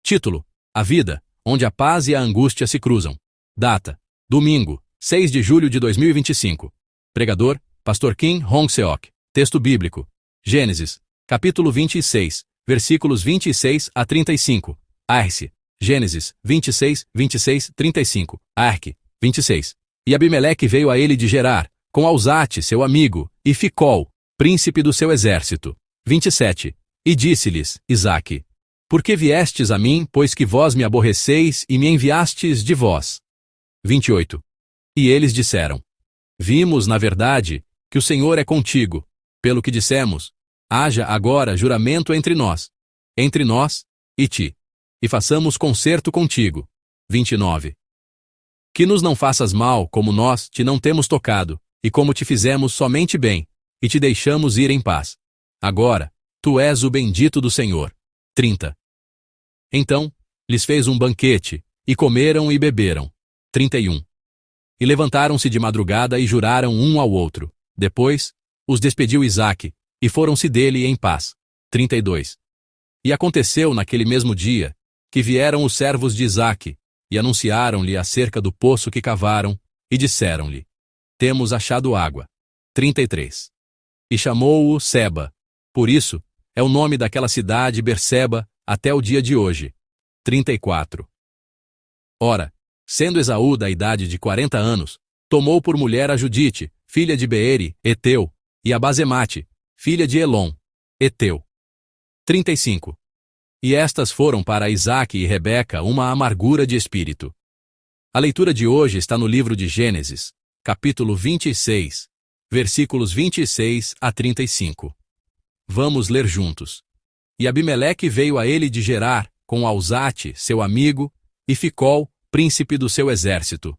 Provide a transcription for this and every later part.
Título: A vida, onde a paz e a angústia se cruzam. Data: domingo, 6 de julho de 2025. Pregador: Pastor Kim Hong-seok. Texto bíblico: Gênesis, capítulo 26, versículos 26 a 35. Arce. Gênesis, 26, 26, 35. Arque. 26. E Abimeleque veio a ele de Gerar, com Alzate, seu amigo, e Ficol, príncipe do seu exército. 27. E disse-lhes, Isaque: Por que viestes a mim, pois que vós me aborreceis e me enviastes de vós? 28. E eles disseram: Vimos, na verdade, que o Senhor é contigo. Pelo que dissemos, haja agora juramento entre nós e ti, e façamos concerto contigo. 29. Que nos não faças mal, como nós te não temos tocado, e como te fizemos somente bem, e te deixamos ir em paz. Agora, tu és o bendito do Senhor. 30. Então, lhes fez um banquete, e comeram e beberam. 31. E levantaram-se de madrugada e juraram um ao outro. Depois, os despediu Isaque, e foram-se dele em paz. 32. E aconteceu naquele mesmo dia, que vieram os servos de Isaque, e anunciaram-lhe acerca do poço que cavaram, e disseram-lhe: Temos achado água. 33. E chamou-o Seba. Por isso, é o nome daquela cidade Berseba até o dia de hoje. 34. Ora, sendo Esaú da idade de 40 anos, tomou por mulher a Judite, filha de Beeri, Eteu, e a Basemate, filha de Elon, Eteu. 35. E estas foram para Isaque e Rebeca uma amargura de espírito. A leitura de hoje está no livro de Gênesis, capítulo 26, versículos 26 a 35. Vamos ler juntos. E Abimeleque veio a ele de Gerar, com Alzate, seu amigo, e Ficol, príncipe do seu exército.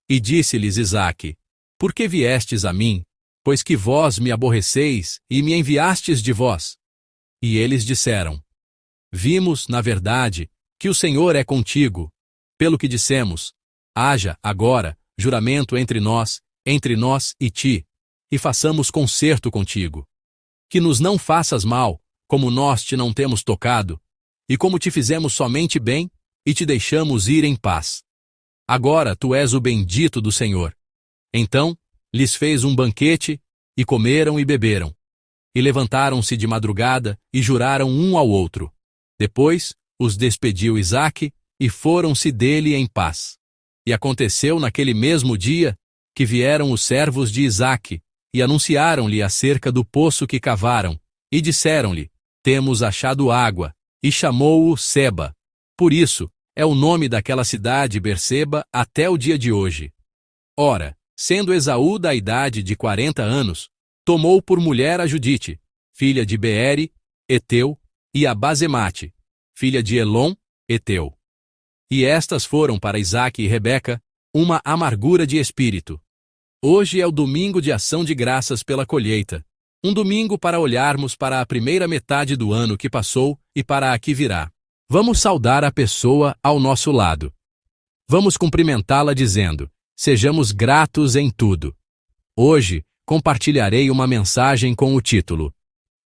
E disse-lhes Isaque: Por que viestes a mim, pois que vós me aborreceis e me enviastes de vós? E eles disseram: Vimos, na verdade, que o Senhor é contigo. Pelo que dissemos, haja, agora, juramento entre nós e ti, e façamos concerto contigo. Que nos não faças mal, como nós te não temos tocado, e como te fizemos somente bem, e te deixamos ir em paz. Agora tu és o bendito do Senhor. Então, lhes fez um banquete, e comeram e beberam. E levantaram-se de madrugada, e juraram um ao outro. Depois, os despediu Isaque, e foram-se dele em paz. E aconteceu naquele mesmo dia, que vieram os servos de Isaque, e anunciaram-lhe acerca do poço que cavaram, e disseram-lhe: Temos achado água, e chamou-o Seba. Por isso, é o nome daquela cidade Berseba até o dia de hoje. Ora, sendo Esaú da idade de 40 anos, tomou por mulher a Judite, filha de Beeri, Eteu, e a Basemate, filha de Elon, Eteu. E estas foram para Isaque e Rebeca uma amargura de espírito. Hoje é o domingo de ação de graças pela colheita, um domingo para olharmos para a primeira metade do ano que passou e para a que virá. Vamos saudar a pessoa ao nosso lado. Vamos cumprimentá-la dizendo: Sejamos gratos em tudo. Hoje, compartilharei uma mensagem com o título: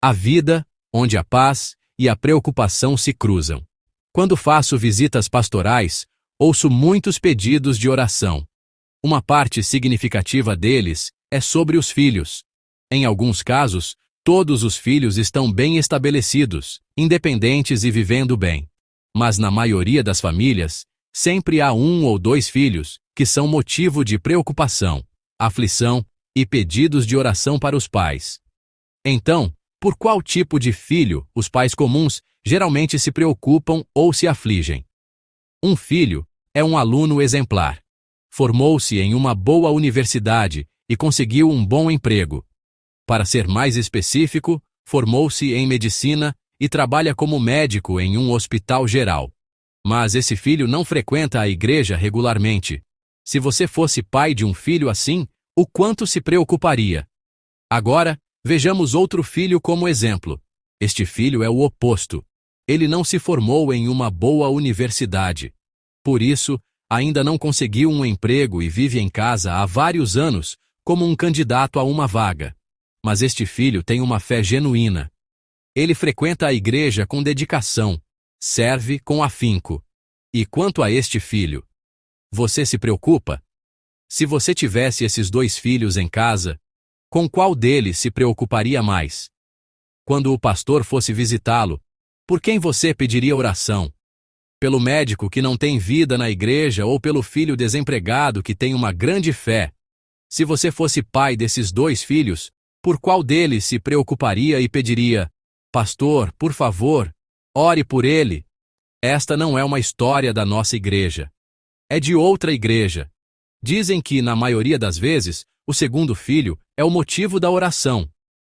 A vida, onde a paz e a preocupação se cruzam. Quando faço visitas pastorais, ouço muitos pedidos de oração. Uma parte significativa deles é sobre os filhos. Em alguns casos, todos os filhos estão bem estabelecidos, independentes e vivendo bem. Mas na maioria das famílias, sempre há um ou dois filhos que são motivo de preocupação, aflição e pedidos de oração para os pais. Então, por qual tipo de filho os pais comuns geralmente se preocupam ou se afligem? Um filho é um aluno exemplar. Formou-se em uma boa universidade e conseguiu um bom emprego. Para ser mais específico, formou-se em medicina e trabalha como médico em um hospital geral. Mas esse filho não frequenta a igreja regularmente. Se você fosse pai de um filho assim, o quanto se preocuparia? Agora, vejamos outro filho como exemplo. Este filho é o oposto. Ele não se formou em uma boa universidade. Por isso, ainda não conseguiu um emprego e vive em casa há vários anos como um candidato a uma vaga. Mas este filho tem uma fé genuína. Ele frequenta a igreja com dedicação, serve com afinco. E quanto a este filho, você se preocupa? Se você tivesse esses 2 filhos em casa, com qual deles se preocuparia mais? Quando o pastor fosse visitá-lo, por quem você pediria oração? Pelo médico que não tem vida na igreja ou pelo filho desempregado que tem uma grande fé? Se você fosse pai desses 2 filhos, por qual deles se preocuparia e pediria: pastor, por favor, ore por ele? Esta não é uma história da nossa igreja. É de outra igreja. Dizem que, na maioria das vezes, o segundo filho é o motivo da oração.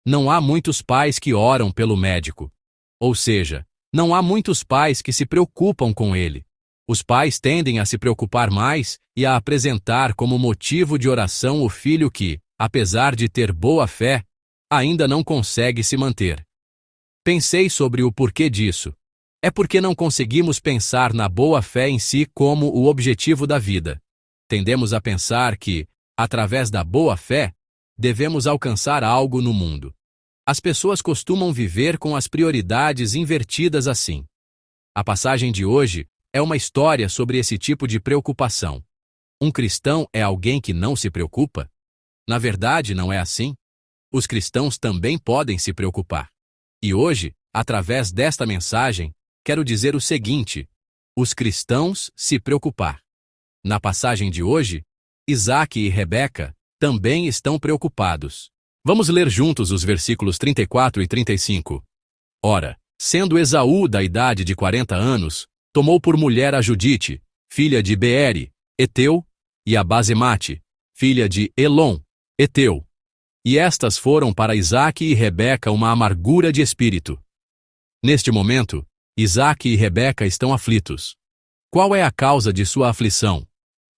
Não há muitos pais que oram pelo médico. Ou seja, não há muitos pais que se preocupam com ele. Os pais tendem a se preocupar mais e a apresentar como motivo de oração o filho que, apesar de ter boa fé, ainda não consegue se manter. Pensei sobre o porquê disso. É porque não conseguimos pensar na boa fé em si como o objetivo da vida. Tendemos a pensar que, através da boa fé, devemos alcançar algo no mundo. As pessoas costumam viver com as prioridades invertidas assim. A passagem de hoje é uma história sobre esse tipo de preocupação. Um cristão é alguém que não se preocupa? Na verdade, não é assim. Os cristãos também podem se preocupar. E hoje, através desta mensagem, quero dizer o seguinte: os cristãos se preocupar. Na passagem de hoje, Isaque e Rebeca também estão preocupados. Vamos ler juntos os versículos 34 e 35. Ora, sendo Esaú da idade de 40 anos, tomou por mulher a Judite, filha de Beere, Eteu, e a Basemate, filha de Elon, Eteu. E estas foram para Isaque e Rebeca uma amargura de espírito. Neste momento, Isaque e Rebeca estão aflitos. Qual é a causa de sua aflição?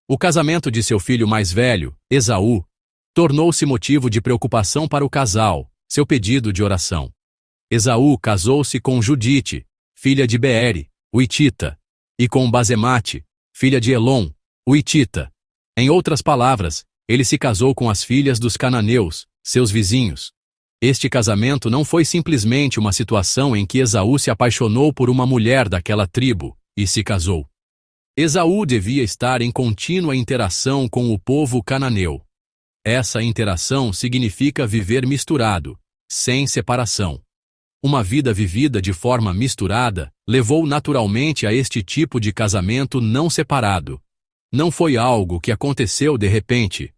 O casamento de seu filho mais velho, Esaú, tornou-se motivo de preocupação para o casal, seu pedido de oração. Esaú casou-se com Judite, filha de Beere, o Hitita, e com Basemate, filha de Elon, o Hitita. Em outras palavras, ele se casou com as filhas dos cananeus, seus vizinhos. Este casamento não foi simplesmente uma situação em que Esaú se apaixonou por uma mulher daquela tribo e se casou. Esaú devia estar em contínua interação com o povo cananeu. Essa interação significa viver misturado, sem separação. Uma vida vivida de forma misturada levou naturalmente a este tipo de casamento não separado. Não foi algo que aconteceu de repente.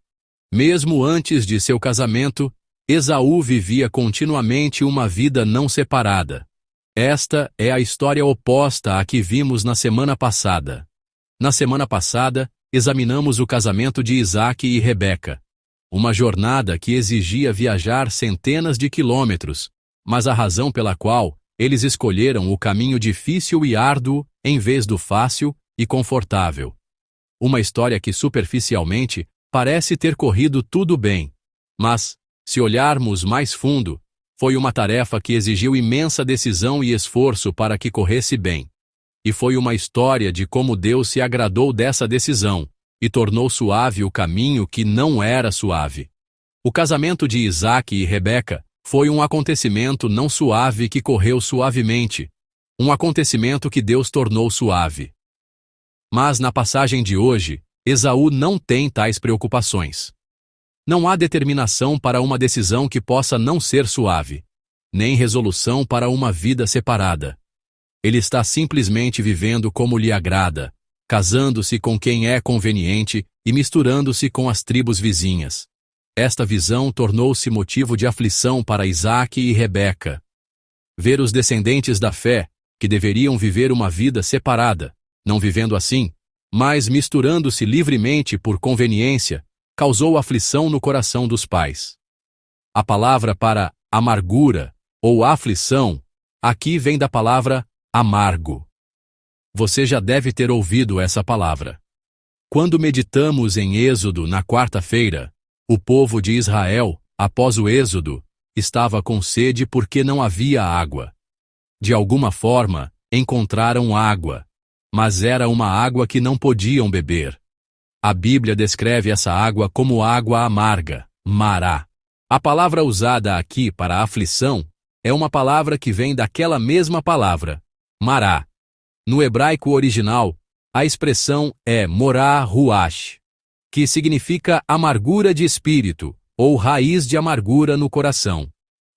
Mesmo antes de seu casamento, Esaú vivia continuamente uma vida não separada. Esta é a história oposta à que vimos na semana passada. Na semana passada, examinamos o casamento de Isaque e Rebeca. Uma jornada que exigia viajar centenas de quilômetros, mas a razão pela qual eles escolheram o caminho difícil e árduo em vez do fácil e confortável. Uma história que superficialmente parece ter corrido tudo bem, mas, se olharmos mais fundo, foi uma tarefa que exigiu imensa decisão e esforço para que corresse bem. E foi uma história de como Deus se agradou dessa decisão e tornou suave o caminho que não era suave. O casamento de Isaque e Rebeca foi um acontecimento não suave que correu suavemente, um acontecimento que Deus tornou suave. Mas na passagem de hoje, Esaú não tem tais preocupações. Não há determinação para uma decisão que possa não ser suave, nem resolução para uma vida separada. Ele está simplesmente vivendo como lhe agrada, casando-se com quem é conveniente e misturando-se com as tribos vizinhas. Esta visão tornou-se motivo de aflição para Isaque e Rebeca. Ver os descendentes da fé, que deveriam viver uma vida separada, não vivendo assim, mas misturando-se livremente por conveniência, causou aflição no coração dos pais. A palavra para amargura ou aflição aqui vem da palavra amargo. Você já deve ter ouvido essa palavra. Quando meditamos em Êxodo na quarta-feira, o povo de Israel, após o Êxodo, estava com sede porque não havia água. De alguma forma, encontraram água, mas era uma água que não podiam beber. A Bíblia descreve essa água como água amarga, mará. A palavra usada aqui para aflição é uma palavra que vem daquela mesma palavra, mará. No hebraico original, a expressão é morah ruach, que significa amargura de espírito, ou raiz de amargura no coração.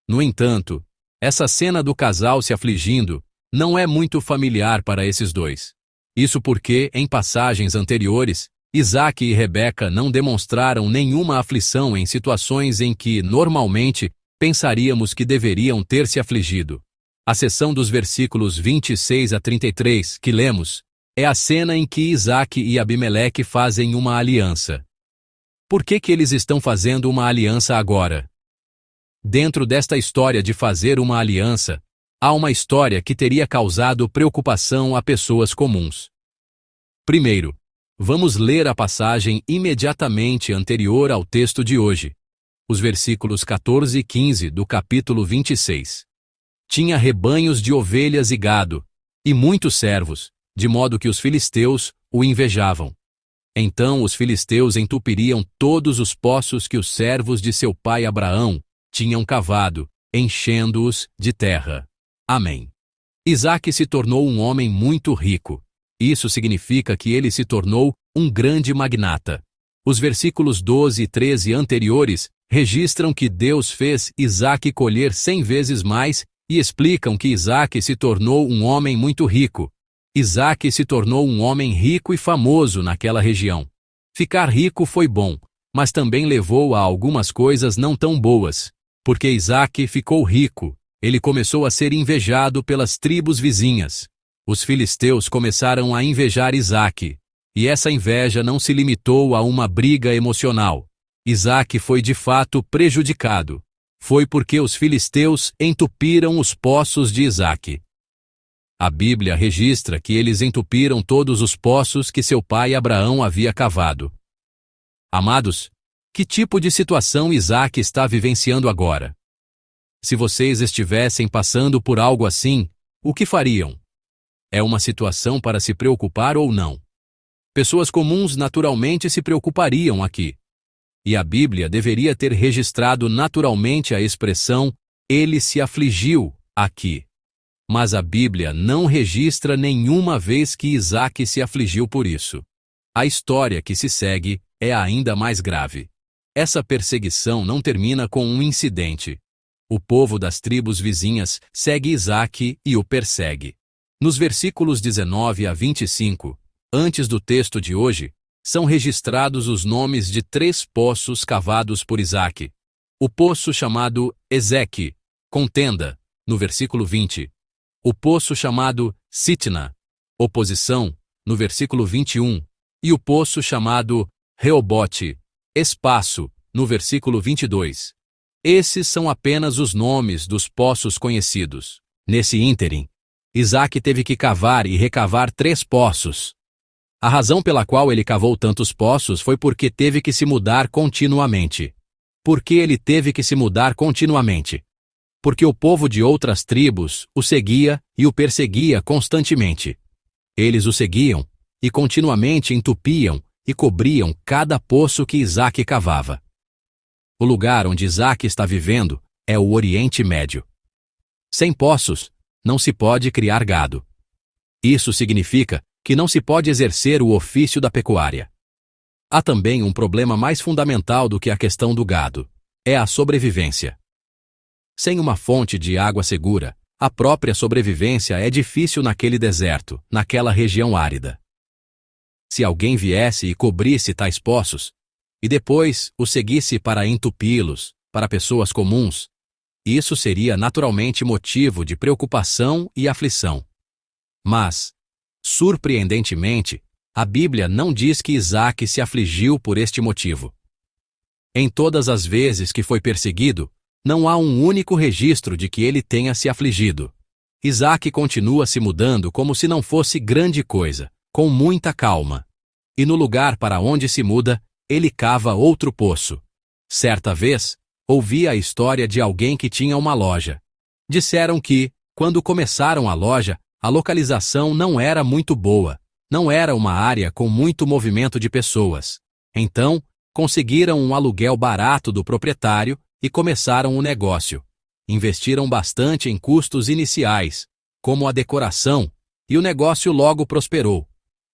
No entanto, essa cena do casal se afligindo não é muito familiar para esses dois. Isso porque, em passagens anteriores, Isaac e Rebeca não demonstraram nenhuma aflição em situações em que, normalmente, pensaríamos que deveriam ter se afligido. A seção dos versículos 26 a 33, que lemos, é a cena em que Isaac e Abimeleque fazem uma aliança. Por que eles estão fazendo uma aliança agora? Dentro desta história de fazer uma aliança, há uma história que teria causado preocupação a pessoas comuns. Primeiro, vamos ler a passagem imediatamente anterior ao texto de hoje, os versículos 14 e 15 do capítulo 26. Tinha rebanhos de ovelhas e gado, e muitos servos, de modo que os filisteus o invejavam. Então os filisteus entupiriam todos os poços que os servos de seu pai Abraão tinham cavado, enchendo-os de terra. Amém. Isaque se tornou um homem muito rico. Isso significa que ele se tornou um grande magnata. Os versículos 12 e 13 anteriores registram que Deus fez Isaque colher 100 vezes mais e explicam que Isaque se tornou um homem muito rico. Isaque se tornou um homem rico e famoso naquela região. Ficar rico foi bom, mas também levou a algumas coisas não tão boas. Porque Isaque ficou rico, ele começou a ser invejado pelas tribos vizinhas. Os filisteus começaram a invejar Isaque, e essa inveja não se limitou a uma briga emocional. Isaque foi de fato prejudicado. Foi porque os filisteus entupiram os poços de Isaque. A Bíblia registra que eles entupiram todos os poços que seu pai Abraão havia cavado. Amados, que tipo de situação Isaque está vivenciando agora? Se vocês estivessem passando por algo assim, o que fariam? É uma situação para se preocupar ou não? Pessoas comuns naturalmente se preocupariam aqui. E a Bíblia deveria ter registrado naturalmente a expressão "ele se afligiu" aqui. Mas a Bíblia não registra nenhuma vez que Isaque se afligiu por isso. A história que se segue é ainda mais grave. Essa perseguição não termina com um incidente. O povo das tribos vizinhas segue Isaque e o persegue. Nos versículos 19 a 25, antes do texto de hoje, são registrados os nomes de 3 poços cavados por Isaque. O poço chamado Ezeque, contenda, no versículo 20. O poço chamado Sitna, oposição, no versículo 21. E o poço chamado Reobote, espaço, no versículo 22. Esses são apenas os nomes dos poços conhecidos. Nesse ínterim, Isaque teve que cavar e recavar 3 poços. A razão pela qual ele cavou tantos poços foi porque teve que se mudar continuamente. Por que ele teve que se mudar continuamente? Porque o povo de outras tribos o seguia e o perseguia constantemente. Eles o seguiam e continuamente entupiam e cobriam cada poço que Isaque cavava. O lugar onde Isaque está vivendo é o Oriente Médio. Sem poços, não se pode criar gado. Isso significa que não se pode exercer o ofício da pecuária. Há também um problema mais fundamental do que a questão do gado. É a sobrevivência. Sem uma fonte de água segura, a própria sobrevivência é difícil naquele deserto, naquela região árida. Se alguém viesse e cobrisse tais poços, e depois os seguisse para entupi-los, para pessoas comuns, isso seria naturalmente motivo de preocupação e aflição. Mas, surpreendentemente, a Bíblia não diz que Isaque se afligiu por este motivo. Em todas as vezes que foi perseguido, não há um único registro de que ele tenha se afligido. Isaque continua se mudando como se não fosse grande coisa, com muita calma. E no lugar para onde se muda, ele cava outro poço. Certa vez, ouvi a história de alguém que tinha uma loja. Disseram que, quando começaram a loja, a localização não era muito boa, não era uma área com muito movimento de pessoas. Então, conseguiram um aluguel barato do proprietário e começaram o negócio. Investiram bastante em custos iniciais, como a decoração, e o negócio logo prosperou.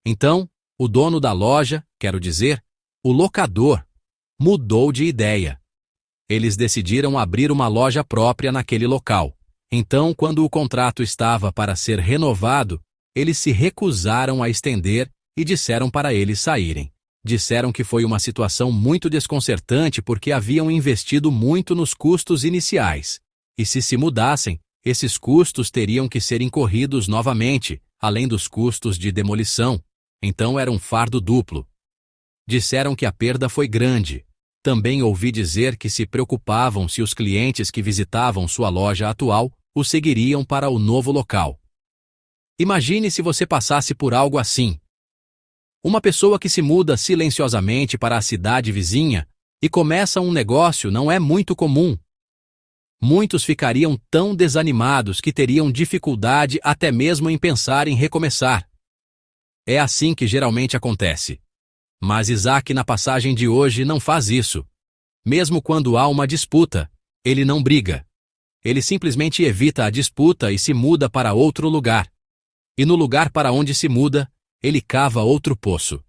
Então, o dono da loja, quero dizer, o locador, mudou de ideia. Eles decidiram abrir uma loja própria naquele local. Então, quando o contrato estava para ser renovado, eles se recusaram a estender e disseram para eles saírem. Disseram que foi uma situação muito desconcertante porque haviam investido muito nos custos iniciais. E se mudassem, esses custos teriam que ser incorridos novamente, além dos custos de demolição. Então era um fardo duplo. Disseram que a perda foi grande. Também ouvi dizer que se preocupavam se os clientes que visitavam sua loja atual o seguiriam para o novo local. Imagine se você passasse por algo assim. Uma pessoa que se muda silenciosamente para a cidade vizinha e começa um negócio não é muito comum. Muitos ficariam tão desanimados que teriam dificuldade até mesmo em pensar em recomeçar. É assim que geralmente acontece. Mas Isaac na passagem de hoje não faz isso. Mesmo quando há uma disputa, ele não briga. Ele simplesmente evita a disputa e se muda para outro lugar. E no lugar para onde se muda, ele cava outro poço.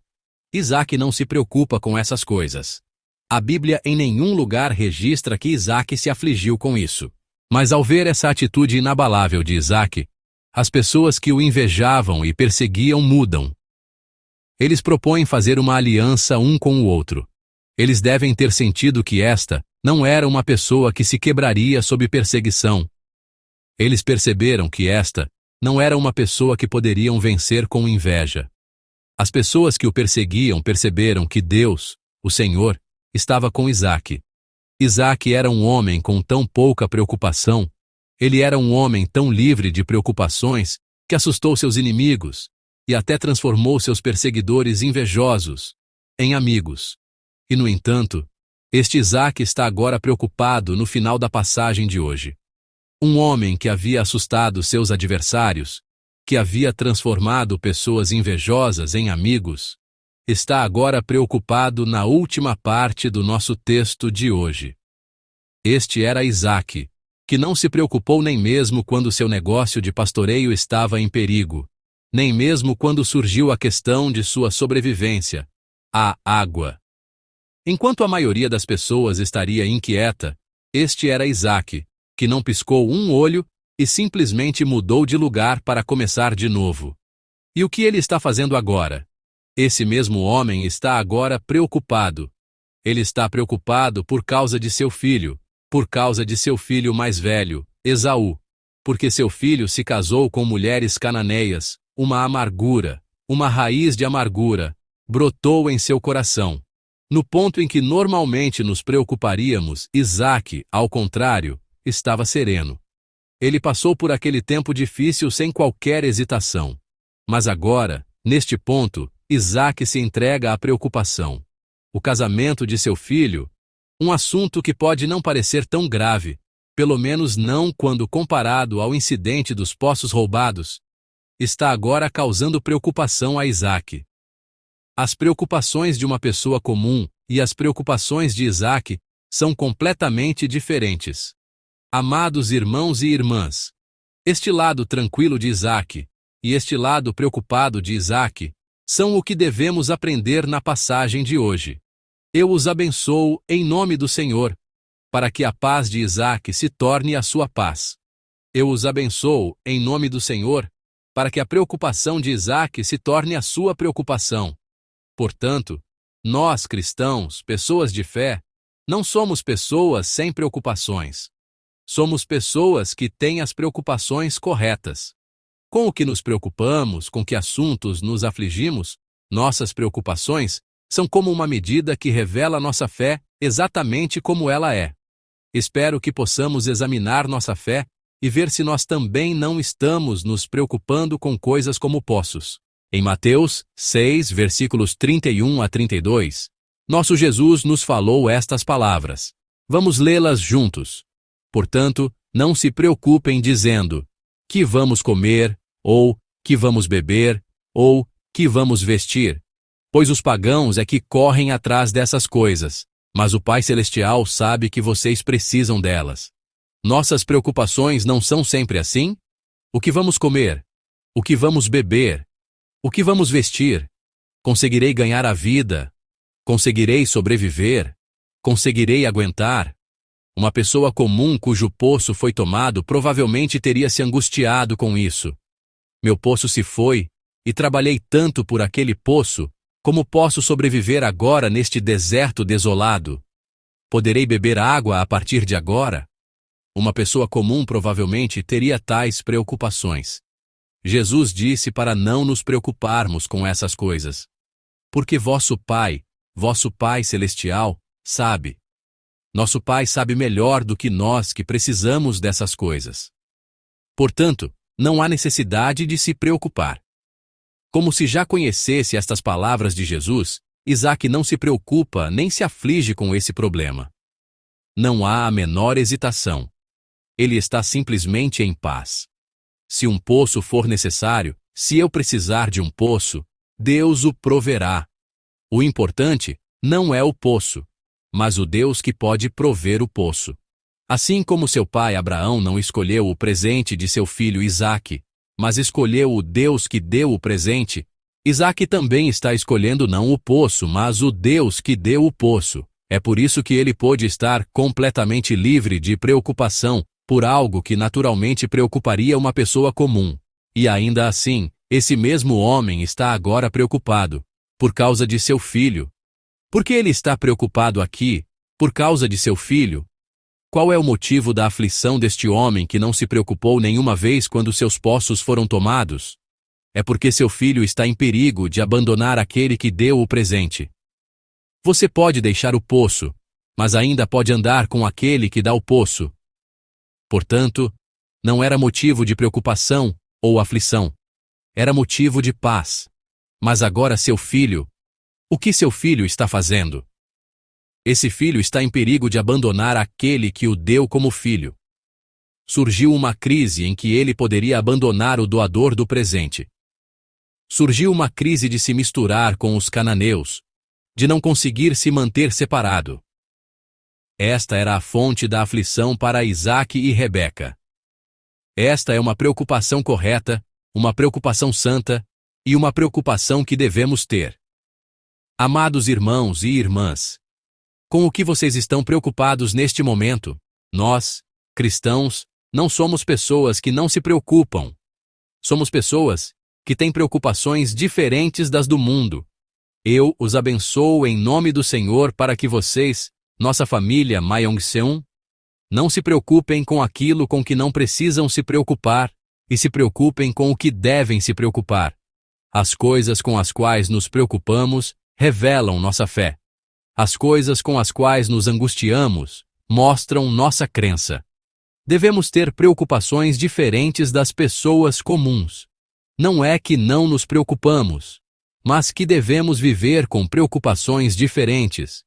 Isaac não se preocupa com essas coisas. A Bíblia em nenhum lugar registra que Isaac se afligiu com isso. Mas ao ver essa atitude inabalável de Isaac, as pessoas que o invejavam e perseguiam mudam. Eles propõem fazer uma aliança um com o outro. Eles devem ter sentido que esta não era uma pessoa que se quebraria sob perseguição. Eles perceberam que esta não era uma pessoa que poderiam vencer com inveja. As pessoas que o perseguiam perceberam que Deus, o Senhor, estava com Isaac. Isaac era um homem com tão pouca preocupação. Ele era um homem tão livre de preocupações que assustou seus inimigos e até transformou seus perseguidores invejosos em amigos. E, no entanto, este Isaac está agora preocupado no final da passagem de hoje. Um homem que havia assustado seus adversários, que havia transformado pessoas invejosas em amigos, está agora preocupado na última parte do nosso texto de hoje. Este era Isaac, que não se preocupou nem mesmo quando seu negócio de pastoreio estava em perigo, nem mesmo quando surgiu a questão de sua sobrevivência, a água. Enquanto a maioria das pessoas estaria inquieta, este era Isaac, que não piscou um olho e simplesmente mudou de lugar para começar de novo. E o que ele está fazendo agora? Esse mesmo homem está agora preocupado. Ele está preocupado por causa de seu filho mais velho, Esaú, porque seu filho se casou com mulheres cananeias. Uma amargura, uma raiz de amargura, brotou em seu coração. No ponto em que normalmente nos preocuparíamos, Isaac, ao contrário, estava sereno. Ele passou por aquele tempo difícil sem qualquer hesitação. Mas agora, neste ponto, Isaac se entrega à preocupação. O casamento de seu filho, um assunto que pode não parecer tão grave, pelo menos não quando comparado ao incidente dos poços roubados, está agora causando preocupação a Isaac. As preocupações de uma pessoa comum e as preocupações de Isaac são completamente diferentes. Amados irmãos e irmãs, este lado tranquilo de Isaac e este lado preocupado de Isaac são o que devemos aprender na passagem de hoje. Eu os abençoo em nome do Senhor, para que a paz de Isaac se torne a sua paz. Eu os abençoo em nome do Senhor, para que a preocupação de Isaac se torne a sua preocupação. Portanto, nós cristãos, pessoas de fé, não somos pessoas sem preocupações. Somos pessoas que têm as preocupações corretas. Com o que nos preocupamos, com que assuntos nos afligimos, nossas preocupações são como uma medida que revela nossa fé exatamente como ela é. Espero que possamos examinar nossa fé e ver se nós também não estamos nos preocupando com coisas como poços. Em Mateus 6, versículos 31 a 32, nosso Jesus nos falou estas palavras. Vamos lê-las juntos. Portanto, não se preocupem dizendo, que vamos comer, ou que vamos beber, ou que vamos vestir. Pois os pagãos é que correm atrás dessas coisas, mas o Pai Celestial sabe que vocês precisam delas. Nossas preocupações não são sempre assim? O que vamos comer? O que vamos beber? O que vamos vestir? Conseguirei ganhar a vida? Conseguirei sobreviver? Conseguirei aguentar? Uma pessoa comum cujo poço foi tomado provavelmente teria se angustiado com isso. Meu poço se foi, e trabalhei tanto por aquele poço, como posso sobreviver agora neste deserto desolado? Poderei beber água a partir de agora? Uma pessoa comum provavelmente teria tais preocupações. Jesus disse para não nos preocuparmos com essas coisas. Porque vosso Pai Celestial, sabe. Nosso Pai sabe melhor do que nós que precisamos dessas coisas. Portanto, não há necessidade de se preocupar. Como se já conhecesse estas palavras de Jesus, Isaac não se preocupa nem se aflige com esse problema. Não há a menor hesitação. Ele está simplesmente em paz. Se um poço for necessário, se eu precisar de um poço, Deus o proverá. O importante não é o poço, mas o Deus que pode prover o poço. Assim como seu pai Abraão não escolheu o presente de seu filho Isaque, mas escolheu o Deus que deu o presente, Isaque também está escolhendo não o poço, mas o Deus que deu o poço. É por isso que ele pôde estar completamente livre de preocupação por algo que naturalmente preocuparia uma pessoa comum. E ainda assim, esse mesmo homem está agora preocupado, por causa de seu filho. Por que ele está preocupado aqui, por causa de seu filho? Qual é o motivo da aflição deste homem que não se preocupou nenhuma vez quando seus poços foram tomados? É porque seu filho está em perigo de abandonar aquele que deu o presente. Você pode deixar o poço, mas ainda pode andar com aquele que dá o poço. Portanto, não era motivo de preocupação ou aflição. Era motivo de paz. Mas agora seu filho, o que seu filho está fazendo? Esse filho está em perigo de abandonar aquele que o deu como filho. Surgiu uma crise em que ele poderia abandonar o doador do presente. Surgiu uma crise de se misturar com os cananeus, de não conseguir se manter separado. Esta era a fonte da aflição para Isaque e Rebeca. Esta é uma preocupação correta, uma preocupação santa e uma preocupação que devemos ter. Amados irmãos e irmãs, com o que vocês estão preocupados neste momento? Nós, cristãos, não somos pessoas que não se preocupam. Somos pessoas que têm preocupações diferentes das do mundo. Eu os abençoo em nome do Senhor para que vocês, nossa família Mayongseum, não se preocupem com aquilo com que não precisam se preocupar e se preocupem com o que devem se preocupar. As coisas com as quais nos preocupamos revelam nossa fé. As coisas com as quais nos angustiamos mostram nossa crença. Devemos ter preocupações diferentes das pessoas comuns. Não é que não nos preocupamos, mas que devemos viver com preocupações diferentes.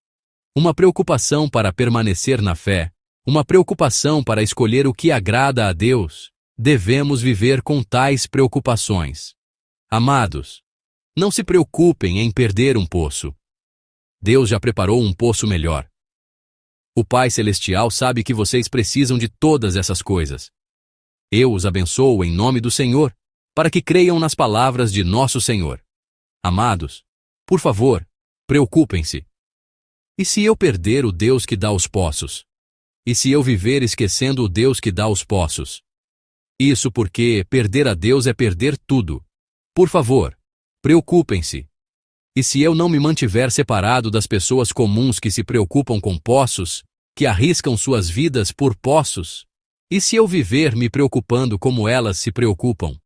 Uma preocupação para permanecer na fé, uma preocupação para escolher o que agrada a Deus. Devemos viver com tais preocupações. Amados, não se preocupem em perder um poço. Deus já preparou um poço melhor. O Pai Celestial sabe que vocês precisam de todas essas coisas. Eu os abençoo em nome do Senhor, para que creiam nas palavras de nosso Senhor. Amados, por favor, preocupem-se. E se eu perder o Deus que dá os poços? E se eu viver esquecendo o Deus que dá os poços? Isso porque perder a Deus é perder tudo. Por favor, preocupem-se. E se eu não me mantiver separado das pessoas comuns que se preocupam com poços, que arriscam suas vidas por poços? E se eu viver me preocupando como elas se preocupam?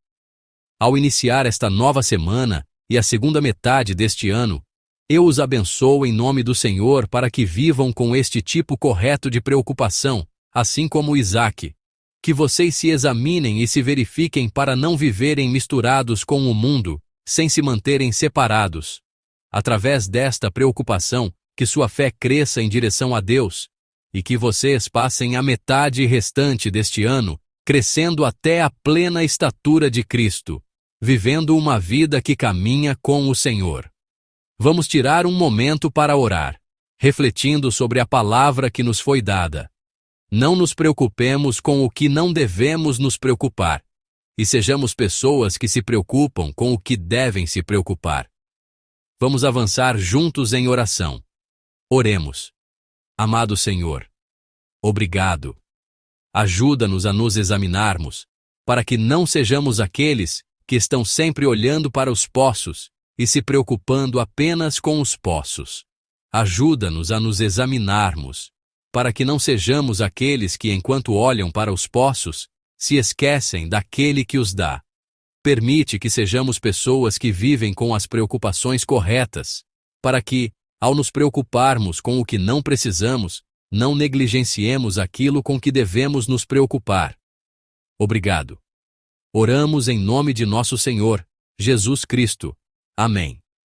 Ao iniciar esta nova semana e a segunda metade deste ano, eu os abençoo em nome do Senhor para que vivam com este tipo correto de preocupação, assim como Isaque. Que vocês se examinem e se verifiquem para não viverem misturados com o mundo, sem se manterem separados. Através desta preocupação, que sua fé cresça em direção a Deus, e que vocês passem a metade restante deste ano, crescendo até a plena estatura de Cristo, vivendo uma vida que caminha com o Senhor. Vamos tirar um momento para orar, refletindo sobre a palavra que nos foi dada. Não nos preocupemos com o que não devemos nos preocupar. e sejamos pessoas que se preocupam com o que devem se preocupar. Vamos avançar juntos em oração. Oremos. Amado Senhor, obrigado. Ajuda-nos a nos examinarmos, para que não sejamos aqueles que estão sempre olhando para os poços e se preocupando apenas com os poços. Ajuda-nos a nos examinarmos, para que não sejamos aqueles que, enquanto olham para os poços, se esquecem daquele que os dá. Permite que sejamos pessoas que vivem com as preocupações corretas, para que, ao nos preocuparmos com o que não precisamos, não negligenciemos aquilo com que devemos nos preocupar. Obrigado. Oramos em nome de nosso Senhor, Jesus Cristo. Amém.